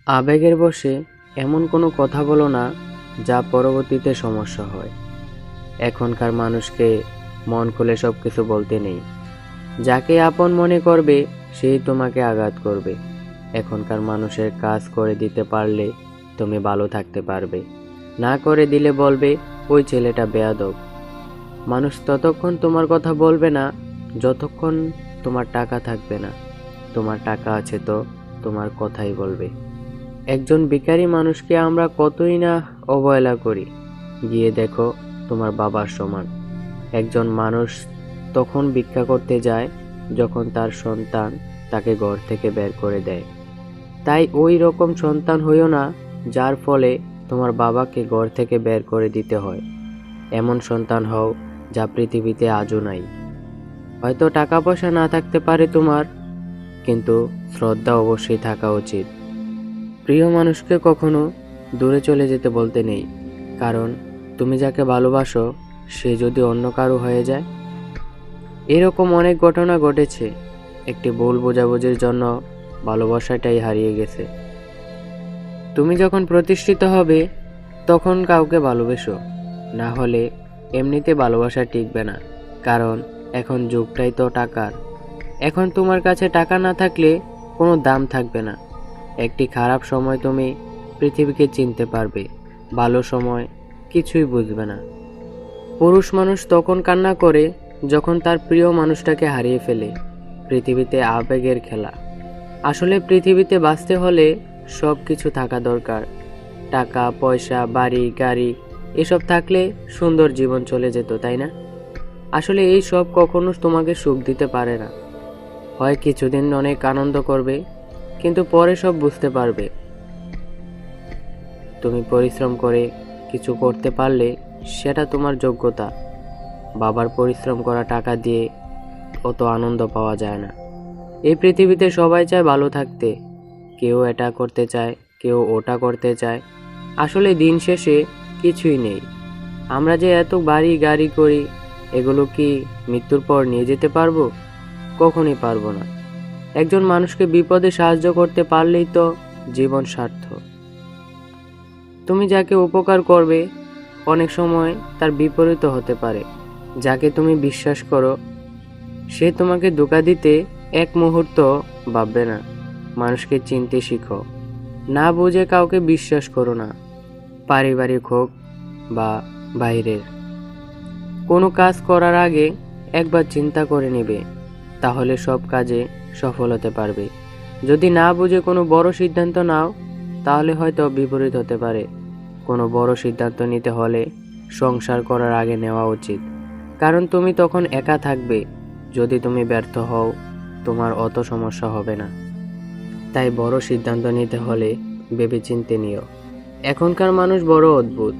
আবেগের বশে এমন কোনো কথা বলো না যা পরবর্তীতে সমস্যা হয়। এখনকার মানুষকে মন খুলে সব কিছু বলতে নেই। যাকে আপন মনে করবে সেই তোমাকে আঘাত করবে। এখনকার মানুষের কাজ করে দিতে পারলে তুমি ভালো থাকতে পারবে, না করে দিলে বলবে ওই ছেলেটা বেয়াদব। মানুষ ততক্ষণ তোমার কথা বলবে না যতক্ষণ তোমার টাকা থাকবে না। তোমার টাকা আছে তো তোমার কথাই বলবে। একজন ভিখারি মানুষকে আমরা কতই না অবহেলা করি, গিয়ে দেখো তোমার বাবার সমান। একজন মানুষ তখন ভিক্ষা করতে যায় যখন তার সন্তান তাকে ঘর থেকে বের করে দেয়। তাই ওই রকম সন্তান হইও না যার ফলে তোমার বাবাকে ঘর থেকে বের করে দিতে হয়। এমন সন্তান হও যা পৃথিবীতে আজও নাই। হয়তো টাকা পয়সা না থাকতে পারে তোমার, কিন্তু শ্রদ্ধা অবশ্যই থাকা উচিত। প্রিয় মানুষকে কখনো দূরে চলে যেতে বলতে নেই, কারণ তুমি যাকে ভালোবাসো সে যদি অন্য কারো হয়ে যায়। এরকম অনেক ঘটনা ঘটেছে। একটি ভুল বোঝাবুঝির জন্য ভালোবাসাটাই হারিয়ে গেছে। তুমি যখন প্রতিষ্ঠিত হবে তখন কাউকে ভালোবেসো, না হলে এমনিতে ভালোবাসা টিকবে না। কারণ এখন যুগটাই তো টাকার। এখন তোমার কাছে টাকা না থাকলে কোনো দাম থাকবে না। একটি খারাপ সময় তুমি পৃথিবীকে চিনতে পারবে, ভালো সময় কিছুই বুঝবে না। পুরুষ মানুষ তখন কান্না করে যখন তার প্রিয় মানুষটাকে হারিয়ে ফেলে। পৃথিবীতে আবেগের খেলা। আসলে পৃথিবীতে বাঁচতে হলে সব কিছু থাকা দরকার। টাকা পয়সা বাড়ি গাড়ি এসব থাকলে সুন্দর জীবন চলে যেত, তাই না? আসলে এই সব কখনো তোমাকে সুখ দিতে পারে না। হয় কিছুদিন অনেক আনন্দ করবে, কিন্তু পরে সব বুঝতে পারবে। তুমি পরিশ্রম করে কিছু করতে পারলে সেটা তোমার যোগ্যতা। বাবার পরিশ্রম করা টাকা দিয়ে অত আনন্দ পাওয়া যায় না। এই পৃথিবীতে সবাই চায় ভালো থাকতে। কেউ এটা করতে চায়, কেউ ওটা করতে চায়। আসলে দিন শেষে কিছুই নেই। আমরা যে এত বাড়ি গাড়ি করি, এগুলো কি মৃত্যুর পর নিয়ে যেতে পারবো? কখনই পারবো না। একজন মানুষকে বিপদে সাহায্য করতে পারলেই তো জীবন সার্থক। তুমি যাকে উপকার করবে অনেক সময় তার বিপরীত হতে পারে। যাকে তুমি বিশ্বাস করো সে তোমাকে ধোঁকা দিতে এক মুহূর্ত ভাববে না। মানুষকে চিনতে শিখো, না বুঝে কাউকে বিশ্বাস করো না। পারিবারিক হোক বা বাইরের কোনো কাজ করার আগে একবার চিন্তা করে নেবে, তাহলে সব কাজে সফল হতে পারবে। যদি না বুঝে কোনো বড় সিদ্ধান্ত নাও তাহলে হয়তো বিপরীত হতে পারে। কোনো বড় সিদ্ধান্ত নিতে হলে সংসার করার আগে নেওয়া উচিত, কারণ তুমি তখন একা থাকবে। যদি তুমি ব্যর্থ হও তোমার অত সমস্যা হবে না। তাই বড় সিদ্ধান্ত নিতে হলে ভেবেচিন্তে নিও। এখনকার মানুষ বড় অদ্ভুত,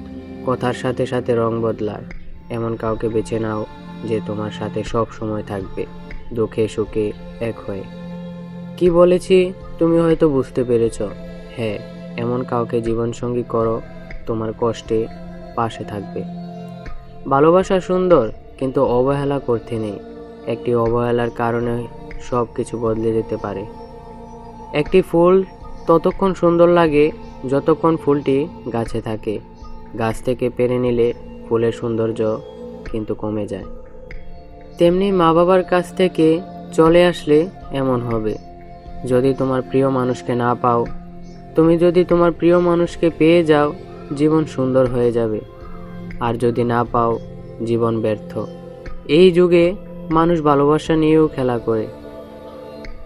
কথার সাথে সাথে রং বদলায়। এমন কাউকে বেছে নাও যে তোমার সাথে সব সময় থাকবে, দুঃখে সুখে এক হয়ে। কি বলেছি তুমি হয়তো বুঝতে পেরেছ। হ্যাঁ, এমন কাউকে জীবনসঙ্গী করো, তোমার কষ্টে পাশে থাকবে। ভালোবাসা সুন্দর, কিন্তু অবহেলা করতে নেই। একটি অবহেলার কারণে সব কিছু বদলে যেতে পারে। একটি ফুল ততক্ষণ সুন্দর লাগে যতক্ষণ ফুলটি গাছে থাকে। গাছ থেকে পেরে নিলে ফুলের সৌন্দর্য কিন্তু কমে যায়। তেমনি মা বাবার কাছ থেকে চলে আসলে এমন হবে। যদি তোমার প্রিয় মানুষকে না পাও, তুমি যদি তোমার প্রিয় মানুষকে পেয়ে যাও জীবন সুন্দর হয়ে যাবে। আর যদি না পাও জীবন ব্যর্থ। এই যুগে মানুষ ভালোবাসা নিয়েও খেলা করে।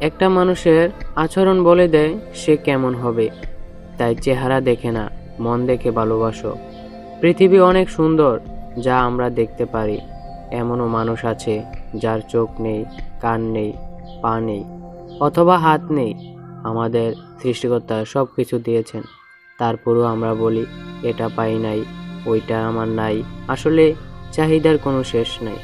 একটা মানুষের আচরণ বলে দেয় সে কেমন হবে। তাই চেহারা দেখে না, মন দেখে ভালোবাসো। পৃথিবী অনেক সুন্দর যা আমরা দেখতে পারি। এমনও মানুষ আছে যার চোখ নেই, কান নেই, পা নেই, অথবা হাত নেই। আমাদের সৃষ্টিকর্তা সব কিছু দিয়েছেন, তারপরও আমরা বলি এটা পাই নাই, ওইটা আমার নাই। আসলে চাহিদার কোনো শেষ নাই।